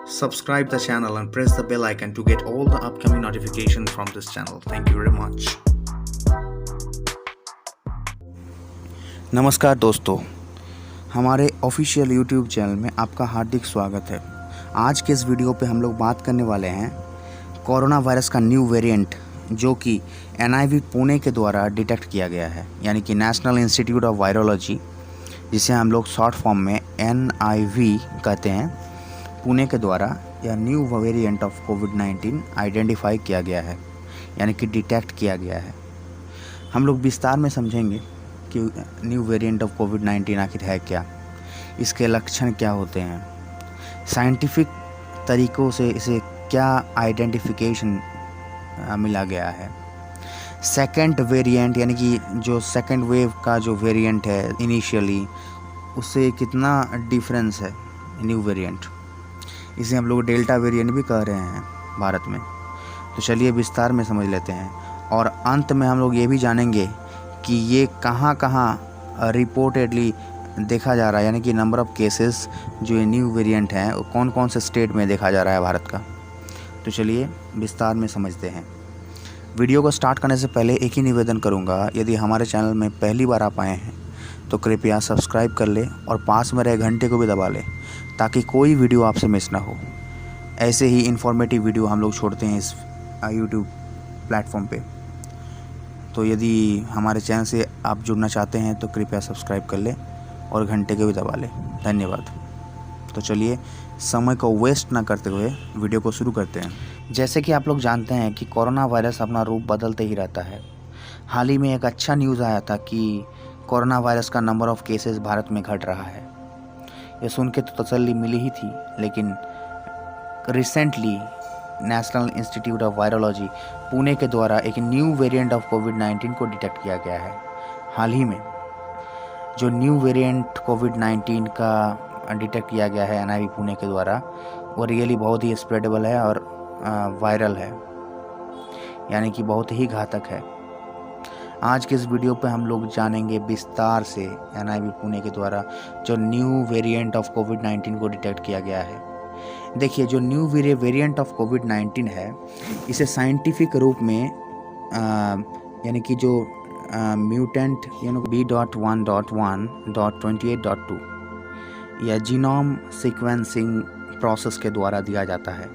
Subscribe the channel and press the bell icon to get all the upcoming notifications from this channel. Thank you very much. नमस्कार दोस्तों, हमारे official YouTube channel में आपका हार्दिक स्वागत है। आज के इस वीडियो पे हम लोग बात करने वाले हैं कोरोना वायरस का न्यू वेरिएंट जो कि NIV पुणे के द्वारा डिटेक्ट किया गया है, यानी कि नेशनल इंस्टीट्यूट ऑफ वायरोलॉजी, जिसे हम लोग शॉर्ट फॉर्म में NIV कहते हैं, पुणे के द्वारा यह new variant of covid identify किया गया है, यानी कि डिटेक्ट किया गया है। हम लोग विस्तार में समझेंगे कि न्यू वेरिएंट ऑफ कोविड-19 आखिर है क्या, इसके लक्षण क्या होते हैं, साइंटिफिक तरीक़ों से इसे क्या आइडेंटिफिकेशन मिला गया है। सेकंड वेरिएंट यानी कि जो सेकंड वेव का जो वेरिएंट है इनिशियली, उससे कितना डिफरेंस है न्यू वेरिएंट, इसे हम लोग डेल्टा वेरिएंट भी कह रहे हैं भारत में। तो चलिए विस्तार में समझ लेते हैं और अंत में हम लोग ये भी जानेंगे कि ये कहाँ कहाँ रिपोर्टेडली देखा जा रहा है, यानी कि नंबर ऑफ़ केसेस जो ये न्यू वेरिएंट हैं वो कौन कौन से स्टेट में देखा जा रहा है भारत का। तो चलिए विस्तार में समझते हैं। वीडियो को स्टार्ट करने से पहले एक ही निवेदन करूंगा, यदि हमारे चैनल में पहली बार आप आए हैं तो कृपया सब्सक्राइब कर लें और पास में रहे घंटे को भी दबा लें ताकि कोई वीडियो आपसे मिस ना हो। ऐसे ही इन्फॉर्मेटिव वीडियो हम लोग छोड़ते हैं इस यूट्यूब प्लेटफॉर्म पे। तो यदि हमारे चैनल से आप जुड़ना चाहते हैं तो कृपया सब्सक्राइब कर लें और घंटे को भी दबा लें। धन्यवाद। तो चलिए समय को वेस्ट ना करते हुए वीडियो को शुरू करते हैं। जैसे कि आप लोग जानते हैं कि कोरोना वायरस अपना रूप बदलते ही रहता है। हाल ही में एक अच्छा न्यूज़ आया था कि कोरोना वायरस का नंबर ऑफ़ केसेस भारत में घट रहा है। ये सुन के तो तसल्ली मिली ही थी, लेकिन recently national institute of virology Pune के द्वारा एक न्यू वेरिएंट ऑफ कोविड-19 को डिटेक्ट किया गया है। हाल ही में जो न्यू वेरिएंट कोविड-19 का डिटेक्ट किया गया है NIV पुणे के द्वारा, वो रियली बहुत ही स्प्रेडेबल है और वायरल है, यानी कि बहुत ही घातक है। आज के इस वीडियो पे हम लोग जानेंगे विस्तार से NIV पुणे के द्वारा जो न्यू वेरिएंट ऑफ कोविड-19 को डिटेक्ट किया गया है। देखिए, जो न्यू वेरिएंट ऑफ कोविड-19 है, इसे साइंटिफिक रूप में यानी कि जो म्यूटेंट B.1.1.28.2 या जीनोम सीक्वेंसिंग प्रोसेस के द्वारा दिया जाता है।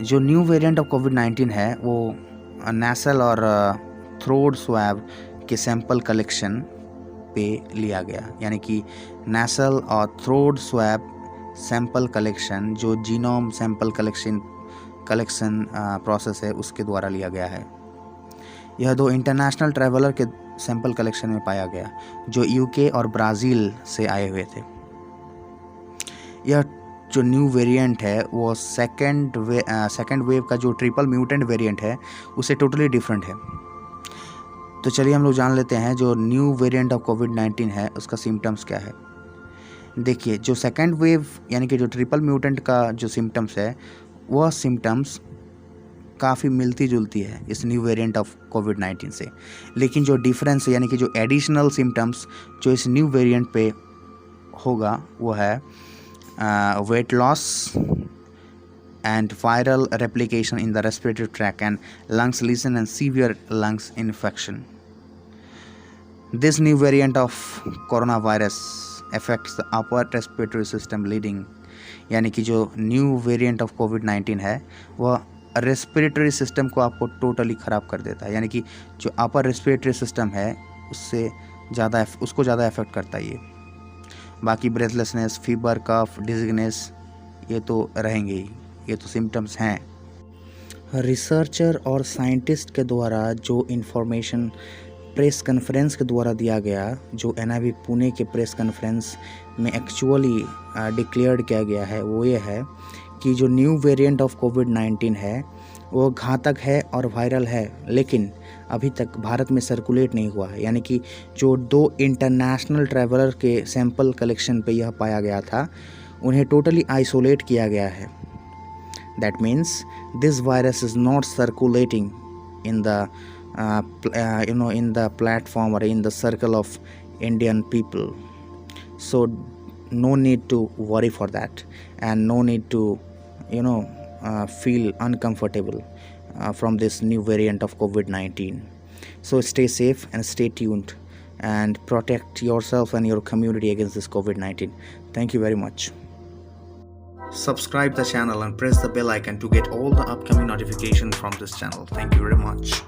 जो न्यू वेरिएंट ऑफ कोविड-19 है वो नेसल और थ्रोट स्वैब के सैंपल कलेक्शन पे लिया गया, यानी कि नेसल और थ्रोट स्वैब सैंपल कलेक्शन जो जीनोम सैंपल कलेक्शन प्रोसेस है उसके द्वारा लिया गया है। यह दो इंटरनेशनल ट्रैवलर के सैंपल कलेक्शन में पाया गया जो UK और ब्राज़ील से आए हुए थे। यह जो न्यू वेरिएंट है वो सेकंड वेव का जो ट्रिपल म्यूटेंट वेरिएंट है उससे टोटली डिफरेंट है। तो चलिए हम लोग जान लेते हैं जो न्यू वेरिएंट ऑफ कोविड-19 है उसका सिम्टम्स क्या है। देखिए, जो सेकंड वेव यानी कि जो ट्रिपल म्यूटेंट का जो सिम्टम्स है, वह सिम्टम्स काफ़ी मिलती जुलती है इस न्यू वेरिएंट ऑफ कोविड-19 से, लेकिन जो डिफरेंस यानी कि जो एडिशनल सिम्टम्स जो इस न्यू वेरिएंट पे होगा वो है weight loss and viral replication in the respiratory tract and lungs lesion and severe lungs infection. This new variant of coronavirus affects the upper respiratory system leading, यानी कि जो new variant of कोविड-19 है वह respiratory system को आपको totally ख़राब कर देता है, यानी कि जो अपर रेस्पिरेटरी सिस्टम है उसको ज़्यादा इफेक्ट करता है ये। बाकी ब्रेथलेसनेस, फीवर, कफ, डिजीनेस ये तो रहेंगे ही, ये तो सिम्टम्स हैं। रिसर्चर और साइंटिस्ट के द्वारा जो इन्फॉर्मेशन प्रेस कॉन्फ्रेंस के द्वारा दिया गया, जो NIV पुणे के प्रेस कॉन्फ्रेंस में एक्चुअली डिक्लेयर्ड किया गया है, वो ये है कि जो न्यू वेरिएंट ऑफ कोविड-19 है वो घातक है और वायरल है, लेकिन अभी तक भारत में सर्कुलेट नहीं हुआ है, यानी कि जो दो इंटरनेशनल ट्रैवलर के सैंपल कलेक्शन पे यह पाया गया था, उन्हें टोटली आइसोलेट किया गया है। That means this virus is not circulating in the in the platform or in the circle of Indian people. So no need to worry for that, and no need to feel uncomfortable from this new variant of COVID-19. So stay safe and stay tuned and protect yourself and your community against this COVID-19. Thank you very much. Subscribe the channel and press the bell icon to get all the upcoming notifications from this channel. Thank you very much.